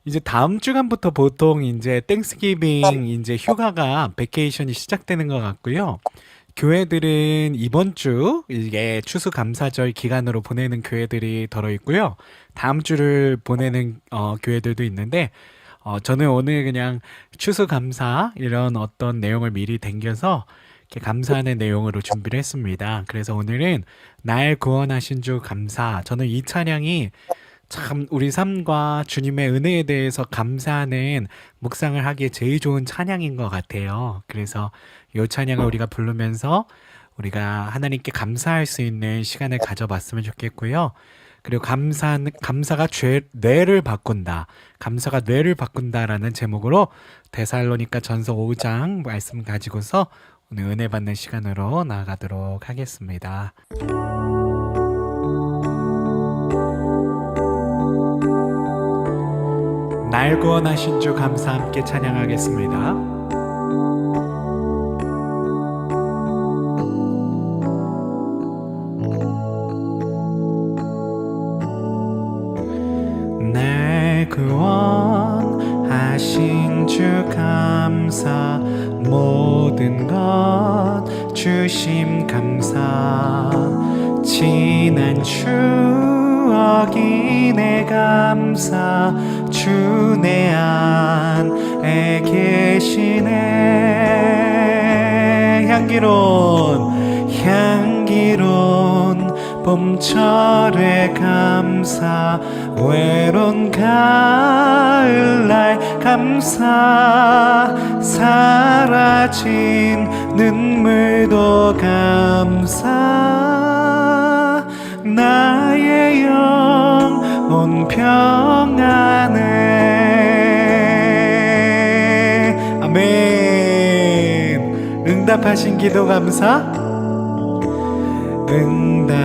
이제 다음 주간부터 보통 이제 땡스기빙 이제 휴가가 베케이션이 시작되는 것 같고요. 교회들은 이번 주 이게 추수감사절 기간으로 보내는 교회들이 덜어 있고요. 다음 주를 보내는 교회들도 있는데 저는 오늘 그냥 추수감사 이런 어떤 내용을 미리 댕겨서 이렇게 감사하는 내용으로 준비를 했습니다. 그래서 오늘은 날 구원하신 주 감사. 저는 이 찬양이 참 우리 삶과 주님의 은혜에 대해서 감사하는 묵상을 하기에 제일 좋은 찬양인 것 같아요. 그래서 이 찬양을 우리가 부르면서 우리가 하나님께 감사할 수 있는 시간을 가져봤으면 좋겠고요. 그리고 감사가 뇌를 바꾼다. 감사가 뇌를 바꾼다라는 제목으로 데살로니가 전서 5장 말씀 가지고서 오늘 은혜 받는 시간으로 나아가도록 하겠습니다. 날 구원하신 주 감사 함께 찬양하겠습니다. 날 구원하신 주 감사 모든 것 주심 감사 지난 추억이 내 감사 주 내 안에 계시네 향기로운 봄철의 감사 외로운 가을날 감사 사라진 눈물도 감사 나의 영혼 평안해 아멘. 응답하신 기도 감사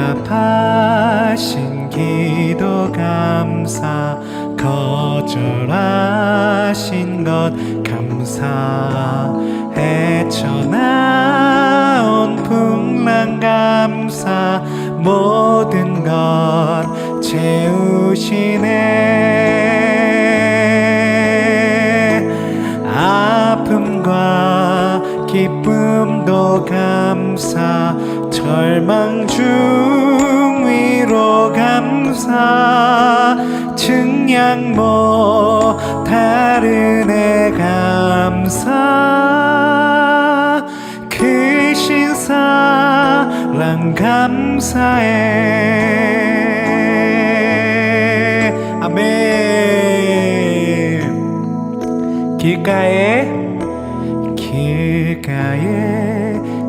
응답하신 기도 감사 거절하신 것 감사 헤쳐나온 풍랑 감사 모든 것 채우시네 아픔과 기쁨도 감사 절망 중 위로 감사 증량 못하는 애 감사 크신 사랑 감사해 아멘. 길가에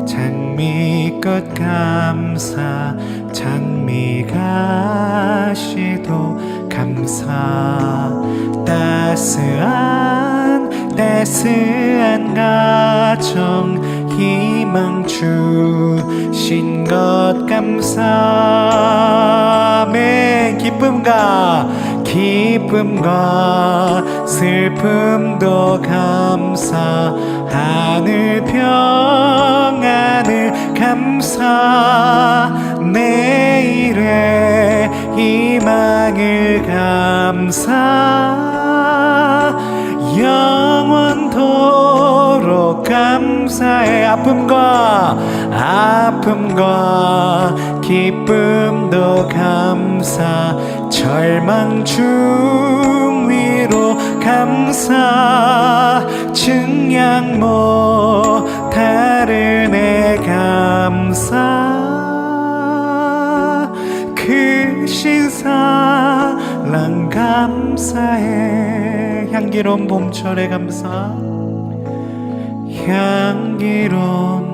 장미꽃 감사 장미가시도 감사 따스한 가정 희망 주신 것 감사 아멘. 기쁨과 슬픔도 감사 하늘 평안을 감사 내일의 희망을 감사 영원토록 감사해 아픔과 기쁨도 감사 절망 중 위로 감사 증량 못하는 애 감사 크신 사랑 감사해 향기로운 봄철의 감사 향기로운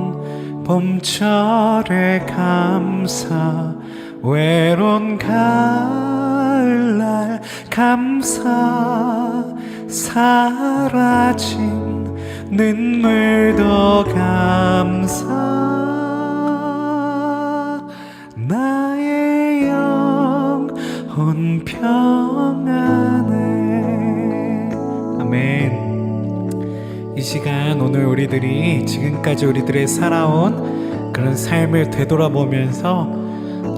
봄철의 감사 외로운 가을날 감사 사라진 눈물도 감사 나의 영혼 평안해 아멘. 이 시간 오늘 우리들이 지금까지 우리들의 살아온 그런 삶을 되돌아보면서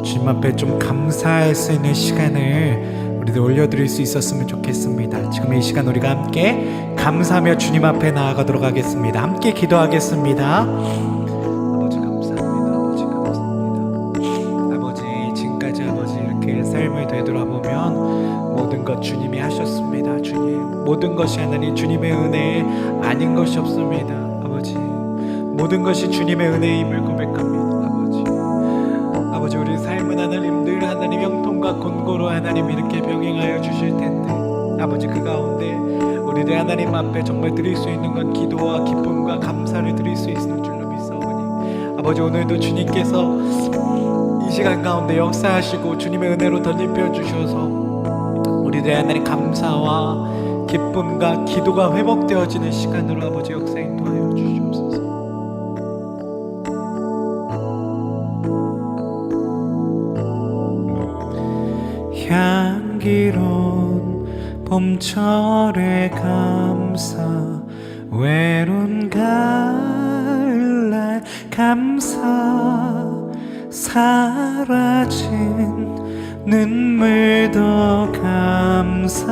주님 앞에 좀 감사할 수 있는 시간을 우리들 올려드릴 수 있었으면 좋겠습니다. 지금 이 시간 우리가 함께 감사하며 주님 앞에 나아가도록 하겠습니다. 함께 기도하겠습니다. 아버지 감사합니다. 아버지 감사합니다. 아버지 지금까지 아버지 이렇게 삶을 되돌아보면 모든 것 주님이 하셨습니다. 주님 모든 것이 하나님 주님의 은혜 아닌 것이 없습니다. 아버지 모든 것이 주님의 은혜임을 고백합니다. 아버지 우리 삶은 하나님 늘 하나님 형통과 곤고로 하나님 이렇게 병행하여 주실 텐데 아버지 그 가운데 우리들 하나님 앞에 정말 드릴 수 있는 건 기도와 기쁨과 감사를 드릴 수 있는 줄로 믿사오니 아버지 오늘도 주님께서 이 시간 가운데 역사하시고 주님의 은혜로 덧입혀 주셔서 우리들 하나님 감사와 기쁨과 기도가 회복되어지는 시간으로 아버지 역사 인도하여 주시옵소서. 향기로운 봄철의 감사 외로운 가을날 감사 사라진 눈물도 감사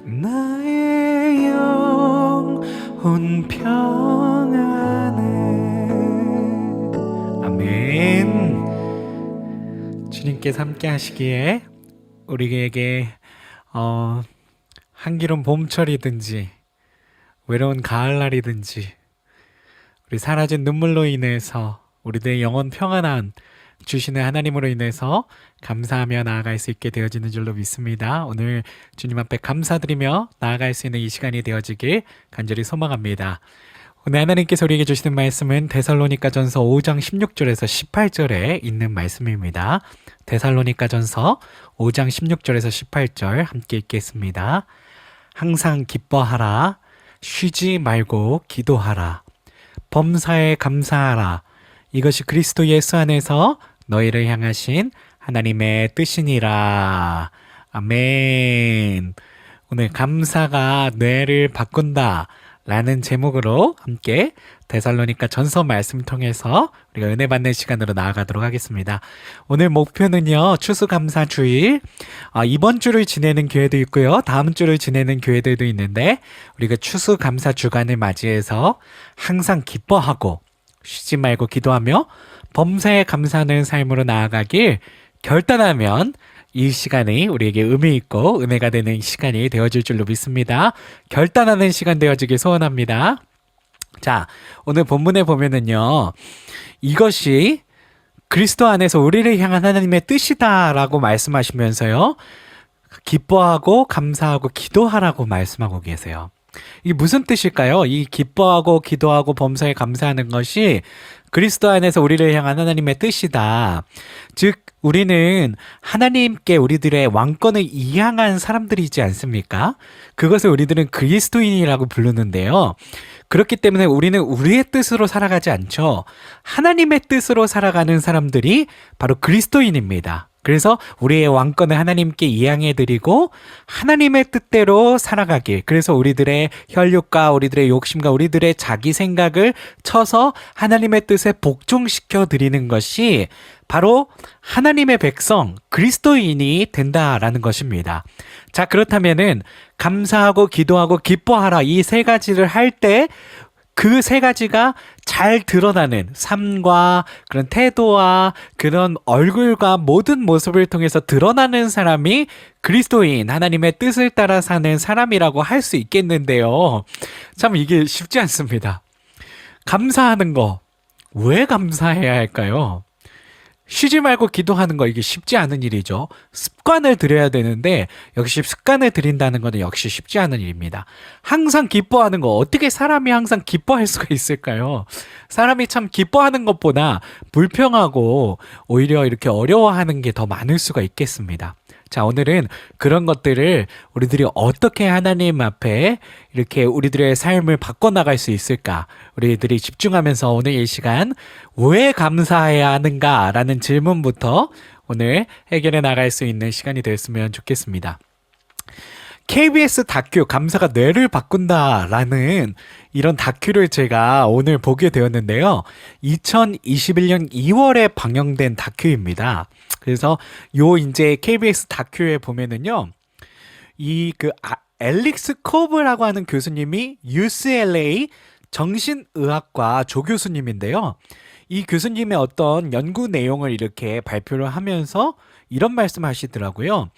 나의 영혼 평안해. 아멘. 주님께서 함께 하시기에 우리에게 한기로운 봄철이든지 외로운 가을날이든지 우리 사라진 눈물로 인해서 우리들의 영혼 평안한 주시는 하나님으로 인해서 감사하며 나아갈 수 있게 되어지는 줄로 믿습니다. 오늘 주님 앞에 감사드리며 나아갈 수 있는 이 시간이 되어지길 간절히 소망합니다. 오늘 하나님께서 우리에게 주시는 말씀은 데살로니가전서 5장 16절에서 18절에 있는 말씀입니다. 데살로니가전서 5장 16절에서 18절 함께 읽겠습니다. 항상 기뻐하라. 쉬지 말고 기도하라. 범사에 감사하라. 이것이 그리스도 예수 안에서 너희를 향하신 하나님의 뜻이니라. 아멘. 오늘 감사가 뇌를 바꾼다 라는 제목으로 함께 데살로니가 전서 말씀 통해서 우리가 은혜 받는 시간으로 나아가도록 하겠습니다. 오늘 목표는요, 추수감사 주일, 이번 주를 지내는 교회도 있고요, 다음 주를 지내는 교회들도 있는데 우리가 추수감사 주간을 맞이해서 항상 기뻐하고 쉬지 말고 기도하며 범사에 감사하는 삶으로 나아가길 결단하면 이 시간이 우리에게 의미 있고 은혜가 되는 시간이 되어질 줄로 믿습니다. 결단하는 시간 되어지길 소원합니다. 자, 오늘 본문에 보면은요, 이것이 그리스도 안에서 우리를 향한 하나님의 뜻이다라고 말씀하시면서요, 기뻐하고 감사하고 기도하라고 말씀하고 계세요. 이게 무슨 뜻일까요? 이 기뻐하고 기도하고 범사에 감사하는 것이 그리스도 안에서 우리를 향한 하나님의 뜻이다. 즉 우리는 하나님께 우리들의 왕권을 이양한 사람들이지 않습니까? 그것을 우리들은 그리스도인이라고 부르는데요. 그렇기 때문에 우리는 우리의 뜻으로 살아가지 않죠. 하나님의 뜻으로 살아가는 사람들이 바로 그리스도인입니다. 그래서 우리의 왕권을 하나님께 이양해드리고 하나님의 뜻대로 살아가길, 그래서 우리들의 혈육과 우리들의 욕심과 우리들의 자기 생각을 쳐서 하나님의 뜻에 복종시켜 드리는 것이 바로 하나님의 백성 그리스도인이 된다라는 것입니다. 자, 그렇다면은 감사하고 기도하고 기뻐하라, 이 세 가지를 할 때 그 세 가지가 잘 드러나는 삶과 그런 태도와 그런 얼굴과 모든 모습을 통해서 드러나는 사람이 그리스도인, 하나님의 뜻을 따라 사는 사람이라고 할 수 있겠는데요. 참 이게 쉽지 않습니다. 감사하는 거, 왜 감사해야 할까요? 쉬지 말고 기도하는 거, 이게 쉽지 않은 일이죠. 습관을 들여야 되는데 역시 습관을 들인다는 것은 역시 쉽지 않은 일입니다. 항상 기뻐하는 거, 어떻게 사람이 항상 기뻐할 수가 있을까요? 사람이 참 기뻐하는 것보다 불평하고 오히려 이렇게 어려워하는 게 더 많을 수가 있겠습니다. 자, 오늘은 그런 것들을 우리들이 어떻게 하나님 앞에 이렇게 우리들의 삶을 바꿔나갈 수 있을까? 우리들이 집중하면서 오늘 이 시간 왜 감사해야 하는가라는 질문부터 오늘 해결해 나갈 수 있는 시간이 됐으면 좋겠습니다. KBS 다큐 감사가 뇌를 바꾼다라는 이런 다큐를 제가 오늘 보게 되었는데요. 2021년 2월에 방영된 다큐입니다. 그래서 요 이제 KBS 다큐에 보면은요. 엘릭스 코브라고 하는 교수님이 UCLA 정신의학과 조교수님인데요. 이 교수님의 어떤 연구 내용을 이렇게 발표를 하면서 이런 말씀 하시더라고요.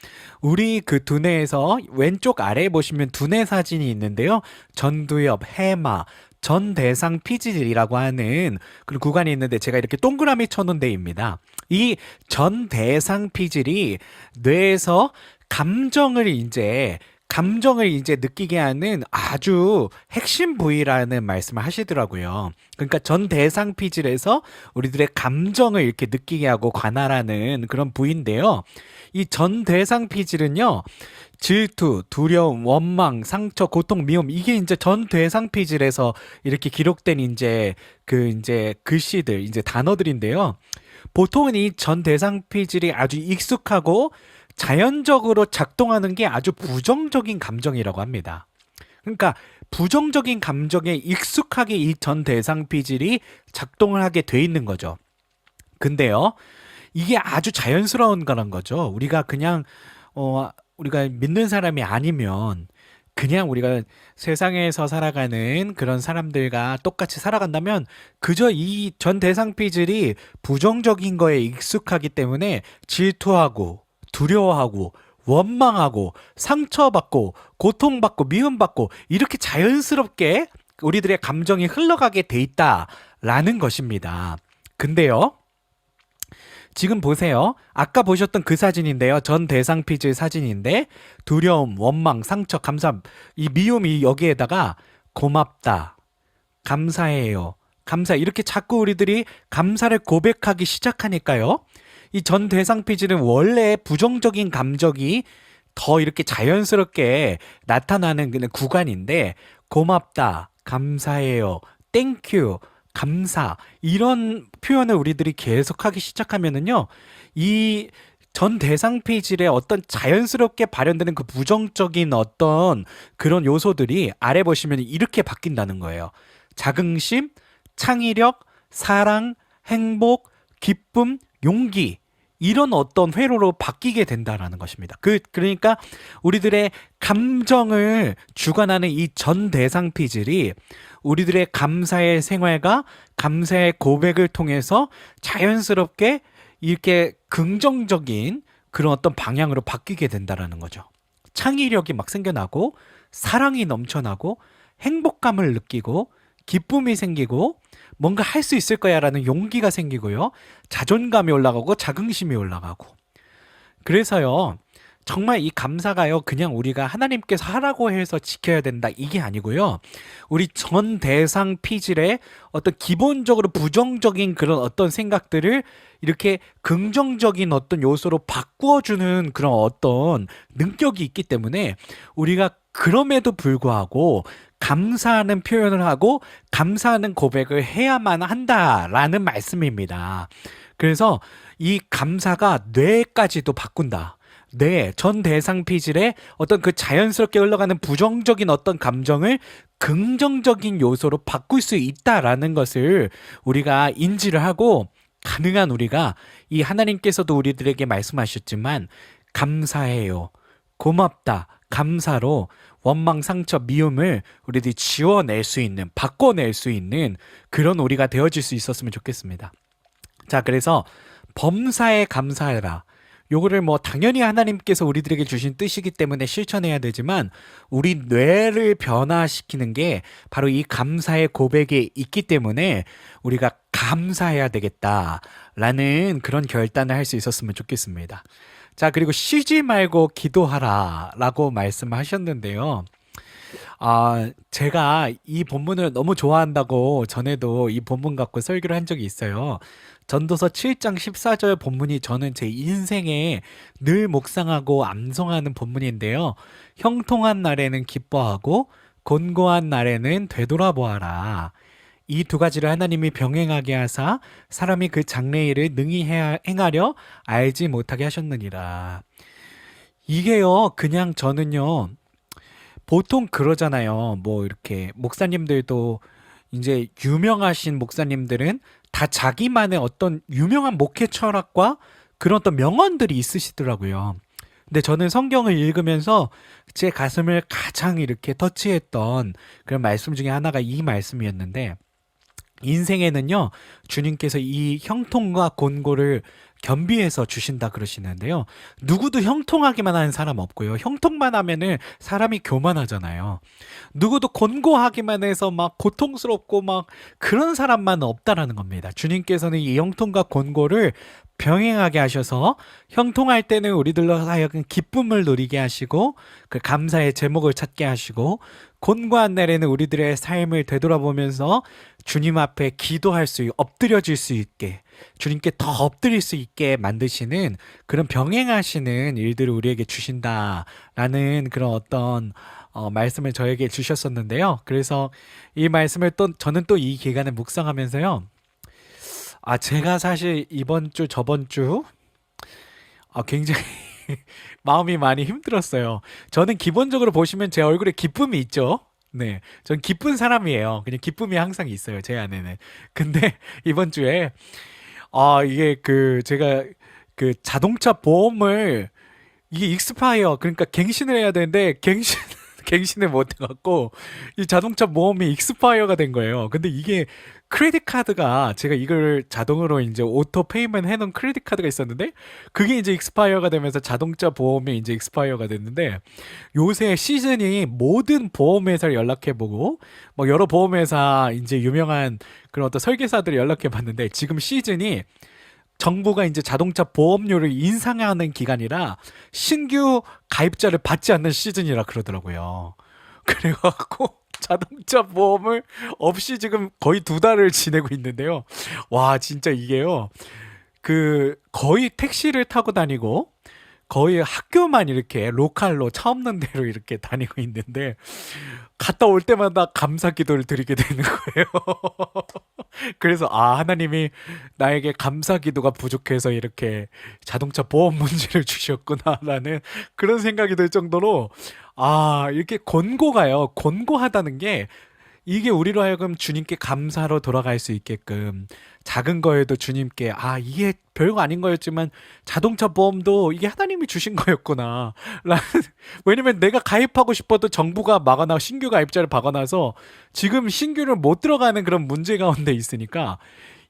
우리 그 두뇌에서 왼쪽 아래에 보시면 두뇌 사진이 있는데요. 전두엽, 해마, 전대상 피질이라고 하는 그런 구간이 있는데 제가 이렇게 동그라미 쳐놓은 데입니다. 이 전대상 피질이 뇌에서 감정을 이제 느끼게 하는 아주 핵심 부위라는 말씀을 하시더라고요. 그러니까 전 대상 피질에서 우리들의 감정을 이렇게 느끼게 하고 관할하는 그런 부위인데요. 이 전 대상 피질은요, 질투, 두려움, 원망, 상처, 고통, 미움, 이게 이제 전 대상 피질에서 이렇게 기록된 이제 글씨들, 이제 단어들인데요. 보통은 이 전 대상 피질이 아주 익숙하고 자연적으로 작동하는 게 아주 부정적인 감정이라고 합니다. 그러니까 부정적인 감정에 익숙하게 이 전 대상 피질이 작동을 하게 돼 있는 거죠. 근데요, 이게 아주 자연스러운 거란 거죠. 우리가 믿는 사람이 아니면 그냥 우리가 세상에서 살아가는 그런 사람들과 똑같이 살아간다면 그저 이 전 대상 피질이 부정적인 거에 익숙하기 때문에 질투하고 두려워하고 원망하고 상처받고 고통받고 미움받고 이렇게 자연스럽게 우리들의 감정이 흘러가게 돼 있다라는 것입니다. 근데요, 지금 보세요. 아까 보셨던 그 사진인데요. 전 대상 피질 사진인데 두려움, 원망, 상처, 감사, 이 미움이 여기에다가 고맙다, 감사해요, 감사 이렇게 자꾸 우리들이 감사를 고백하기 시작하니까요. 이 전 대상 피질은 원래 부정적인 감정이 더 이렇게 자연스럽게 나타나는 그런 구간인데 고맙다, 감사해요, 땡큐, 감사 이런 표현을 우리들이 계속하기 시작하면은요. 이 전 대상 피질에 어떤 자연스럽게 발현되는 그 부정적인 어떤 그런 요소들이 아래 보시면 이렇게 바뀐다는 거예요. 자긍심, 창의력, 사랑, 행복, 기쁨, 용기 이런 어떤 회로로 바뀌게 된다라는 것입니다. 그러니까 우리들의 감정을 주관하는 이 전 대상 피질이 우리들의 감사의 생활과 감사의 고백을 통해서 자연스럽게 이렇게 긍정적인 그런 어떤 방향으로 바뀌게 된다라는 거죠. 창의력이 막 생겨나고 사랑이 넘쳐나고 행복감을 느끼고 기쁨이 생기고 뭔가 할 수 있을 거야라는 용기가 생기고요. 자존감이 올라가고 자긍심이 올라가고. 그래서요. 정말 이 감사가요. 그냥 우리가 하나님께서 하라고 해서 지켜야 된다. 이게 아니고요. 우리 전 대상 피질의 어떤 기본적으로 부정적인 그런 어떤 생각들을 이렇게 긍정적인 어떤 요소로 바꾸어주는 그런 어떤 능력이 있기 때문에 우리가 그럼에도 불구하고 감사하는 표현을 하고 감사하는 고백을 해야만 한다라는 말씀입니다. 그래서 이 감사가 뇌까지도 바꾼다. 뇌, 전 대상 피질의 어떤 그 자연스럽게 흘러가는 부정적인 어떤 감정을 긍정적인 요소로 바꿀 수 있다라는 것을 우리가 인지를 하고 가능한 우리가 이 하나님께서도 우리들에게 말씀하셨지만 감사해요, 고맙다, 감사로 원망, 상처, 미움을 우리들이 지워낼 수 있는, 바꿔낼 수 있는 그런 우리가 되어질 수 있었으면 좋겠습니다. 자, 그래서 범사에 감사해라. 요거를 뭐 당연히 하나님께서 우리들에게 주신 뜻이기 때문에 실천해야 되지만 우리 뇌를 변화시키는 게 바로 이 감사의 고백에 있기 때문에 우리가 감사해야 되겠다라는 그런 결단을 할 수 있었으면 좋겠습니다. 자, 그리고 쉬지 말고 기도하라 라고 말씀하셨는데요. 제가 이 본문을 너무 좋아한다고 전에도 이 본문 갖고 설교를 한 적이 있어요. 전도서 7장 14절 본문이 저는 제 인생에 늘 묵상하고 암송하는 본문인데요. 형통한 날에는 기뻐하고 곤고한 날에는 되돌아보아라. 이 두 가지를 하나님이 병행하게 하사 사람이 그 장래일을 능히 행하려 알지 못하게 하셨느니라. 이게요, 그냥 저는요, 보통 그러잖아요. 뭐 이렇게 목사님들도 이제 유명하신 목사님들은 다 자기만의 어떤 유명한 목회 철학과 그런 어떤 명언들이 있으시더라고요. 근데 저는 성경을 읽으면서 제 가슴을 가장 이렇게 터치했던 그런 말씀 중에 하나가 이 말씀이었는데, 인생에는요, 주님께서 이 형통과 곤고를 겸비해서 주신다 그러시는데요. 누구도 형통하기만 하는 사람 없고요. 형통만 하면은 사람이 교만하잖아요. 누구도 곤고하기만 해서 막 고통스럽고 막 그런 사람만 없다라는 겁니다. 주님께서는 이 형통과 곤고를 병행하게 하셔서 형통할 때는 우리들로 하여금 기쁨을 누리게 하시고 그 감사의 제목을 찾게 하시고, 곤고한 날에는 우리들의 삶을 되돌아보면서 주님 앞에 기도할 수, 엎드려질 수 있게, 주님께 더 엎드릴 수 있게 만드시는 그런 병행하시는 일들을 우리에게 주신다라는 그런 어떤 말씀을 저에게 주셨었는데요. 그래서 이 말씀을 또 저는 또 이 기간에 묵상하면서요. 제가 사실 이번 주 저번 주 굉장히 마음이 많이 힘들었어요. 저는 기본적으로 보시면 제 얼굴에 기쁨이 있죠. 네, 전 기쁜 사람이에요. 그냥 기쁨이 항상 있어요, 제 안에는. 근데 이번 주에 이게 제가 자동차 보험을, 이게 익스파이어, 그러니까 갱신을 해야 되는데 갱신을 못 해갖고 이 자동차 보험이 익스파이어가 된 거예요. 근데 이게 크레딧 카드가, 제가 이걸 자동으로 이제 오토 페이먼트 해놓은 크레딧 카드가 있었는데 그게 이제 익스파이어가 되면서 자동차 보험이 이제 익스파이어가 됐는데, 요새 시즌이 모든 보험회사를 연락해보고 뭐 여러 보험회사 이제 유명한 그런 어떤 설계사들을 연락해봤는데, 지금 시즌이 정부가 이제 자동차 보험료를 인상하는 기간이라 신규 가입자를 받지 않는 시즌이라 그러더라고요. 그래갖고 자동차 보험을 없이 지금 거의 2달을 지내고 있는데요. 와, 진짜 이게요. 거의 택시를 타고 다니고 거의 학교만 이렇게 로컬로 차 없는 데로 이렇게 다니고 있는데, 갔다 올 때마다 감사 기도를 드리게 되는 거예요. 그래서 하나님이 나에게 감사 기도가 부족해서 이렇게 자동차 보험 문제를 주셨구나라는 그런 생각이 들 정도로, 이렇게 곤고가요. 곤고하다는 게, 이게 우리로 하여금 주님께 감사로 돌아갈 수 있게끔, 작은 거에도 주님께 이게 별거 아닌 거였지만 자동차 보험도 이게 하나님이 주신 거였구나 라는, 왜냐면 내가 가입하고 싶어도 정부가 막아놔, 신규 가입자를 박아놔서 지금 신규를 못 들어가는 그런 문제 가운데 있으니까,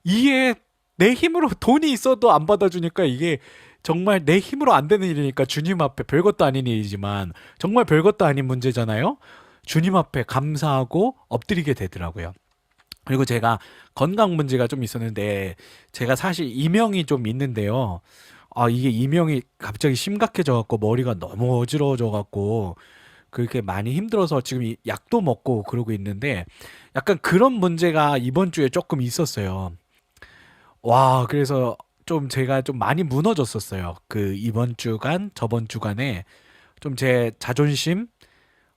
이게 내 힘으로 돈이 있어도 안 받아주니까, 이게 정말 내 힘으로 안 되는 일이니까 주님 앞에 별것도 아닌 일이지만 정말 별것도 아닌 문제잖아요. 주님 앞에 감사하고 엎드리게 되더라고요. 그리고 제가 건강 문제가 좀 있었는데, 제가 사실 이명이 좀 있는데요. 이게 이명이 갑자기 심각해져 갖고 머리가 너무 어지러워져 갖고 그렇게 많이 힘들어서 지금 약도 먹고 그러고 있는데, 약간 그런 문제가 이번 주에 조금 있었어요. 와, 그래서 좀 제가 좀 많이 무너졌었어요. 이번 주간, 저번 주간에 좀 제 자존심,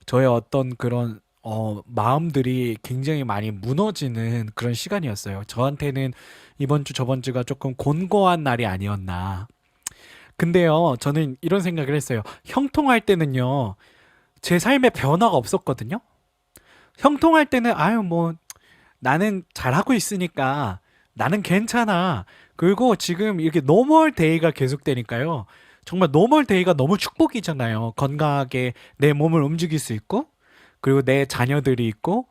저의 어떤 그런 마음들이 굉장히 많이 무너지는 그런 시간이었어요. 저한테는 이번 주 저번 주가 조금 곤고한 날이 아니었나. 근데요, 저는 이런 생각을 했어요. 형통할 때는요, 제 삶에 변화가 없었거든요. 형통할 때는 뭐 나는 잘하고 있으니까 나는 괜찮아. 그리고 지금 이렇게 노멀 데이가 계속되니까요. 정말 노멀 데이가 너무 축복이잖아요. 건강하게 내 몸을 움직일 수 있고, 그리고 내 자녀들이 있고,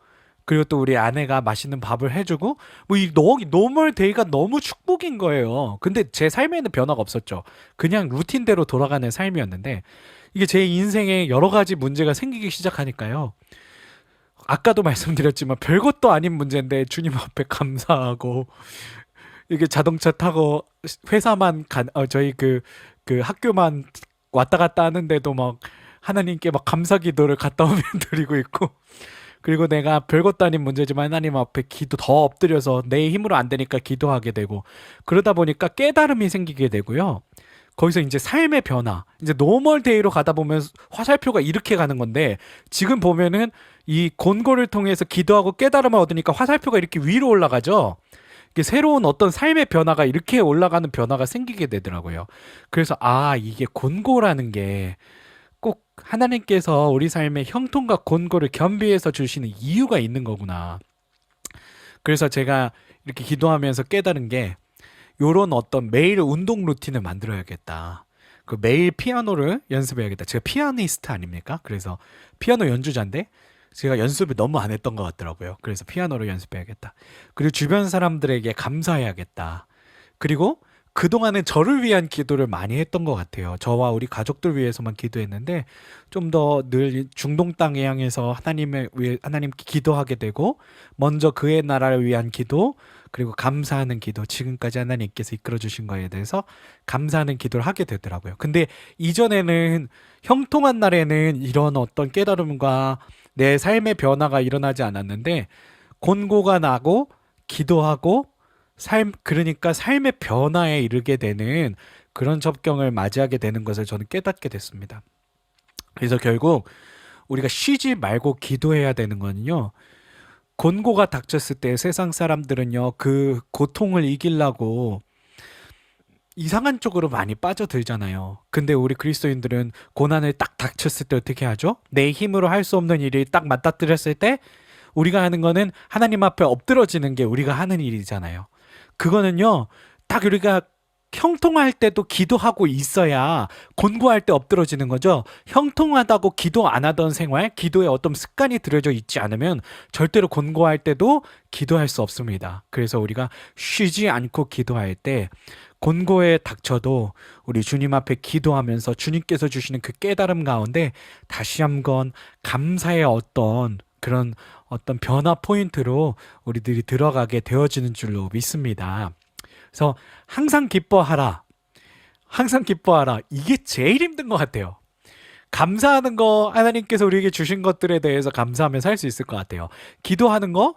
그리고 또 우리 아내가 맛있는 밥을 해주고, 뭐 이 노멀 데이가 너무 축복인 거예요. 근데 제 삶에는 변화가 없었죠. 그냥 루틴대로 돌아가는 삶이었는데, 이게 제 인생에 여러 가지 문제가 생기기 시작하니까요. 아까도 말씀드렸지만 별것도 아닌 문제인데 주님 앞에 감사하고, 이게 자동차 타고 회사만 저희 학교만 왔다 갔다 하는데도 막 하나님께 막 감사 기도를 갔다 오면 드리고 있고, 그리고 내가 별것도 아닌 문제지만 하나님 앞에 기도 더 엎드려서 내 힘으로 안 되니까 기도하게 되고, 그러다 보니까 깨달음이 생기게 되고요. 거기서 이제 삶의 변화, 이제 노멀 데이로 가다 보면 화살표가 이렇게 가는 건데, 지금 보면은 이 곤고를 통해서 기도하고 깨달음을 얻으니까 화살표가 이렇게 위로 올라가죠. 이게 새로운 어떤 삶의 변화가, 이렇게 올라가는 변화가 생기게 되더라고요. 그래서 이게 곤고라는 게 꼭 하나님께서 우리 삶의 형통과 곤고를 겸비해서 주시는 이유가 있는 거구나. 그래서 제가 이렇게 기도하면서 깨달은 게, 요런 어떤 매일 운동 루틴을 만들어야겠다. 그 매일 피아노를 연습해야겠다. 제가 피아니스트 아닙니까? 그래서 피아노 연주자인데 제가 연습을 너무 안 했던 것 같더라고요. 그래서 피아노를 연습해야겠다. 그리고 주변 사람들에게 감사해야겠다. 그리고 그동안은 저를 위한 기도를 많이 했던 것 같아요. 저와 우리 가족들 위해서만 기도했는데 좀 더 늘 중동 땅에 향해서 하나님을 위해 하나님께 기도하게 되고 먼저 그의 나라를 위한 기도 그리고 감사하는 기도 지금까지 하나님께서 이끌어 주신 거에 대해서 감사하는 기도를 하게 되더라고요. 근데 이전에는 형통한 날에는 이런 어떤 깨달음과 내 삶의 변화가 일어나지 않았는데 곤고가 나고 기도하고 그러니까 삶의 변화에 이르게 되는 그런 접경을 맞이하게 되는 것을 저는 깨닫게 됐습니다. 그래서 결국 우리가 쉬지 말고 기도해야 되는 거는요. 곤고가 닥쳤을 때 세상 사람들은요, 그 고통을 이기려고 이상한 쪽으로 많이 빠져들잖아요. 근데 우리 그리스도인들은 고난을 딱 닥쳤을 때 어떻게 하죠? 내 힘으로 할 수 없는 일이 딱 맞닥뜨렸을 때 우리가 하는 거는 하나님 앞에 엎드러지는 게 우리가 하는 일이잖아요. 그거는요, 딱 우리가 형통할 때도 기도하고 있어야 곤고할 때 엎드러지는 거죠. 형통하다고 기도 안 하던 생활, 기도에 어떤 습관이 들여져 있지 않으면 절대로 곤고할 때도 기도할 수 없습니다. 그래서 우리가 쉬지 않고 기도할 때 곤고에 닥쳐도 우리 주님 앞에 기도하면서 주님께서 주시는 그 깨달음 가운데 다시 한번 감사의 어떤 그런 어떤 변화 포인트로 우리들이 들어가게 되어지는 줄로 믿습니다. 그래서 항상 기뻐하라. 항상 기뻐하라. 이게 제일 힘든 것 같아요. 감사하는 거 하나님께서 우리에게 주신 것들에 대해서 감사하면서 할 수 있을 것 같아요. 기도하는 거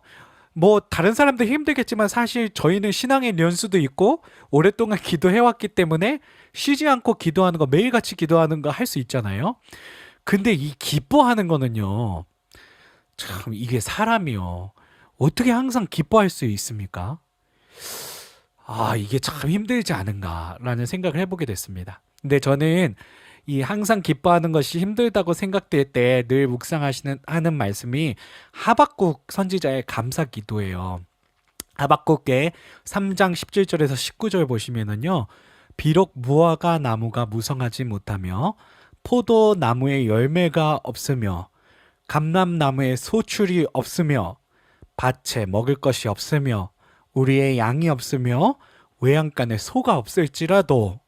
뭐 다른 사람들 힘들겠지만 사실 저희는 신앙의 연수도 있고 오랫동안 기도해왔기 때문에 쉬지 않고 기도하는 거 매일같이 기도하는 거 할 수 있잖아요. 근데 이 기뻐하는 거는요. 참 이게 사람이요. 어떻게 항상 기뻐할 수 있습니까? 아, 이게 참 힘들지 않은가라는 생각을 해보게 됐습니다. 근데 저는 이 항상 기뻐하는 것이 힘들다고 생각될 때 늘 하는 말씀이 하박국 선지자의 감사 기도예요. 하박국의 3장 17절에서 19절 보시면은요. 비록 무화과 나무가 무성하지 못하며 포도나무에 열매가 없으며 감람나무에 소출이 없으며 밭에 먹을 것이 없으며 우리의 양이 없으며 외양간에 소가 없을지라도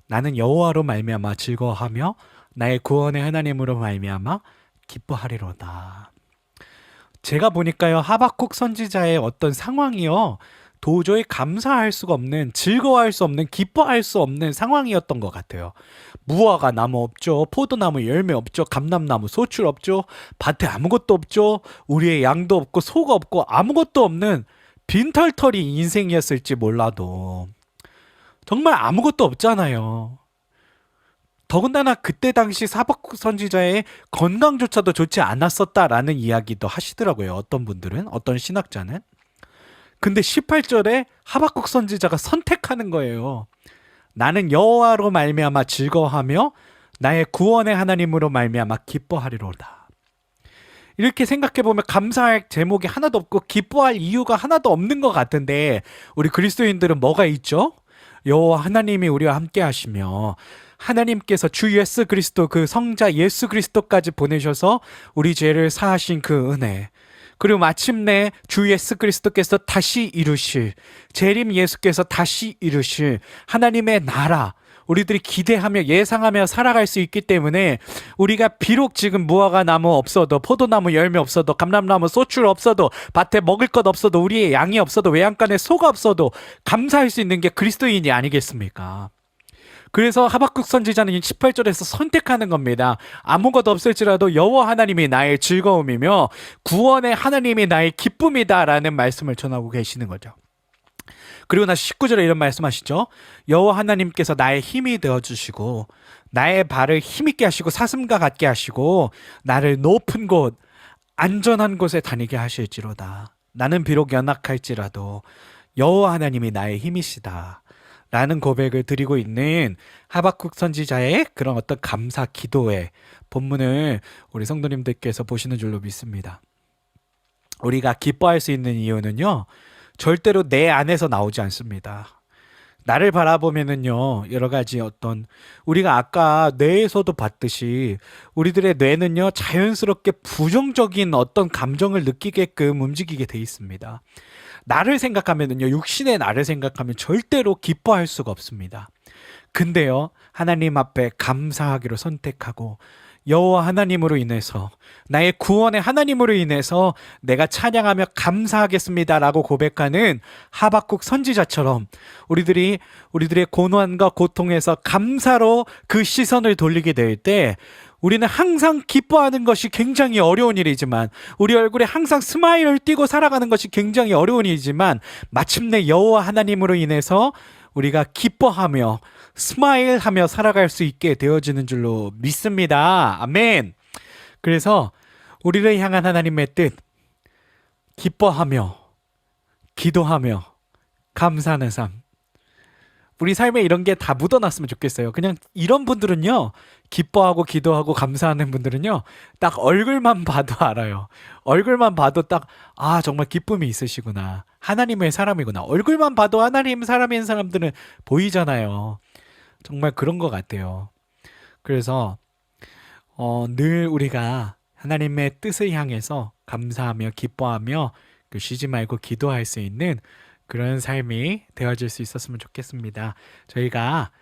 나는 여호와로 말미암아 즐거워하며 나의 구원의 하나님으로 말미암아 기뻐하리로다. 제가 보니까요 하박국 선지자의 어떤 상황이요 도저히 감사할 수가 없는 즐거워할 수 없는 기뻐할 수 없는 상황이었던 것 같아요. 무화과 나무 없죠. 포도나무 열매 없죠. 감람나무 소출 없죠. 밭에 아무것도 없죠. 우리의 양도 없고 소가 없고 아무것도 없는 빈털터리 인생이었을지 몰라도 정말 아무것도 없잖아요. 더군다나 그때 당시 하박국 선지자의 건강조차도 좋지 않았었다라는 이야기도 하시더라고요. 어떤 분들은, 어떤 신학자는. 근데 18절에 하박국 선지자가 선택하는 거예요. 나는 여호와로 말미암아 즐거워하며 나의 구원의 하나님으로 말미암아 기뻐하리로다. 이렇게 생각해보면 감사할 제목이 하나도 없고 기뻐할 이유가 하나도 없는 것 같은데 우리 그리스도인들은 뭐가 있죠? 여호와 하나님이 우리와 함께 하시며 하나님께서 주 예수 그리스도 그 성자 예수 그리스도까지 보내셔서 우리 죄를 사하신 그 은혜 그리고 마침내 주 예수 그리스도께서 다시 이루실 재림 예수께서 다시 이루실 하나님의 나라 우리들이 기대하며 예상하며 살아갈 수 있기 때문에 우리가 비록 지금 무화과 나무 없어도 포도나무 열매 없어도 감람나무 소출 없어도 밭에 먹을 것 없어도 우리의 양이 없어도 외양간에 소가 없어도 감사할 수 있는 게 그리스도인이 아니겠습니까? 그래서 하박국 선지자는 18절에서 선택하는 겁니다. 아무것도 없을지라도 여호와 하나님이 나의 즐거움이며 구원의 하나님이 나의 기쁨이다라는 말씀을 전하고 계시는 거죠. 그리고 나서 19절에 이런 말씀하시죠. 여호와 하나님께서 나의 힘이 되어주시고 나의 발을 힘있게 하시고 사슴과 같게 하시고 나를 높은 곳 안전한 곳에 다니게 하실지로다. 나는 비록 연약할지라도 여호와 하나님이 나의 힘이시다. 라는 고백을 드리고 있는 하박국 선지자의 그런 어떤 감사 기도의 본문을 우리 성도님들께서 보시는 줄로 믿습니다. 우리가 기뻐할 수 있는 이유는요. 절대로 내 안에서 나오지 않습니다. 나를 바라보면은요, 여러 가지 어떤, 우리가 아까 뇌에서도 봤듯이, 우리들의 뇌는요, 자연스럽게 부정적인 어떤 감정을 느끼게끔 움직이게 돼 있습니다. 나를 생각하면은요, 육신의 나를 생각하면 절대로 기뻐할 수가 없습니다. 근데요, 하나님 앞에 감사하기로 선택하고 여호와 하나님으로 인해서 나의 구원의 하나님으로 인해서 내가 찬양하며 감사하겠습니다라고 고백하는 하박국 선지자처럼 우리들의 고난과 고통에서 감사로 그 시선을 돌리게 될 때 우리는 항상 기뻐하는 것이 굉장히 어려운 일이지만 우리 얼굴에 항상 스마일을 띠고 살아가는 것이 굉장히 어려운 일이지만 마침내 여호와 하나님으로 인해서 우리가 기뻐하며 스마일하며 살아갈 수 있게 되어지는 줄로 믿습니다. 아멘. 그래서 우리를 향한 하나님의 뜻, 기뻐하며 기도하며 감사하는 삶. 우리 삶에 이런 게 다 묻어났으면 좋겠어요. 그냥 이런 분들은요, 기뻐하고 기도하고 감사하는 분들은요, 딱 얼굴만 봐도 알아요. 얼굴만 봐도 딱, 아, 정말 기쁨이 있으시구나. 하나님의 사람이구나. 얼굴만 봐도 하나님 사람인 사람들은 보이잖아요. 정말 그런 것 같아요. 그래서, 늘 우리가 하나님의 뜻을 향해서 감사하며 기뻐하며 쉬지 말고 기도할 수 있는 그런 삶이 되어질 수 있었으면 좋겠습니다. 저희가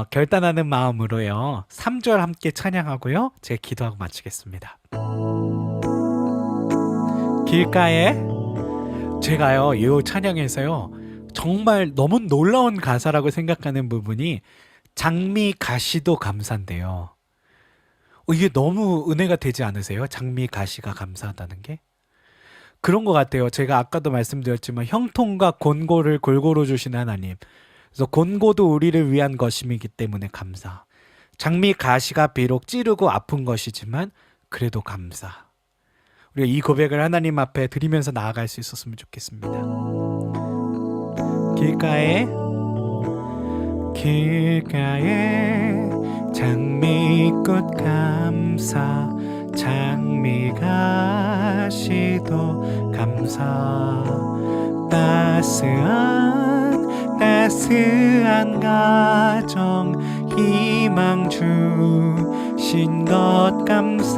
결단하는 마음으로요. 3절 함께 찬양하고요. 제 기도하고 마치겠습니다. 길가에 제가요. 이 찬양에서요. 정말 너무 놀라운 가사라고 생각하는 부분이 장미 가시도 감사인데요. 이게 너무 은혜가 되지 않으세요? 장미 가시가 감사하다는 게? 그런 것 같아요. 제가 아까도 말씀드렸지만 형통과 곤고를 골고루 주시는 하나님. 그래서 곤고도 우리를 위한 것임이기 때문에 감사. 장미 가시가 비록 찌르고 아픈 것이지만 그래도 감사. 우리가 이 고백을 하나님 앞에 드리면서 나아갈 수 있었으면 좋겠습니다. 길가에 장미꽃 감사 장미 가시도 감사 따스한 가정 희망 주신 것 감사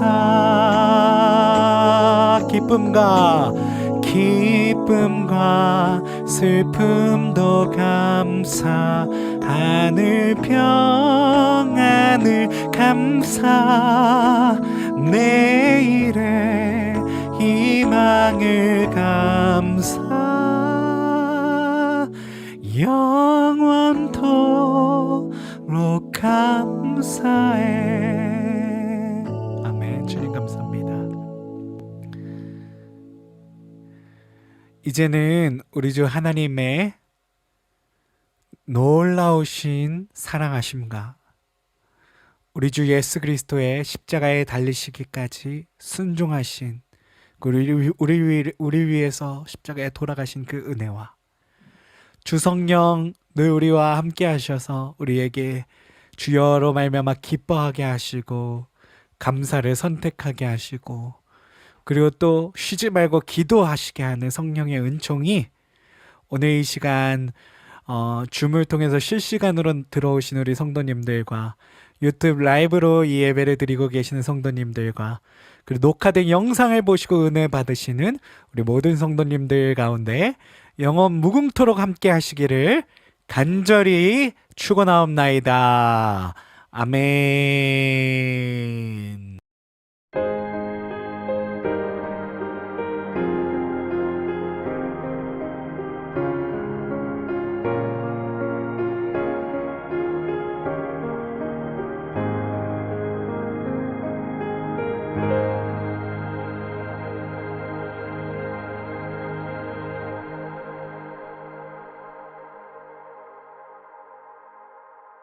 기쁨과 슬픔도 감사 하늘 평안을 감사 내일의 희망을 감사 영원토록 감사해. 아멘. 주님 감사합니다. 이제는 우리 주 하나님의 놀라우신 사랑하심과 우리 주 예수 그리스도의 십자가에 달리시기까지 순종하신 우리 위해서 십자가에 돌아가신 그 은혜와 주 성령 늘 우리와 함께 하셔서 우리에게 주여로 말미암아 기뻐하게 하시고 감사를 선택하게 하시고 그리고 또 쉬지 말고 기도하시게 하는 성령의 은총이 오늘 이 시간 줌을 통해서 실시간으로 들어오신 우리 성도님들과 유튜브 라이브로 이 예배를 드리고 계시는 성도님들과 그리고 녹화된 영상을 보시고 은혜 받으시는 우리 모든 성도님들 가운데 영원 무궁토록 함께 하시기를 간절히 축원하옵나이다. 아멘.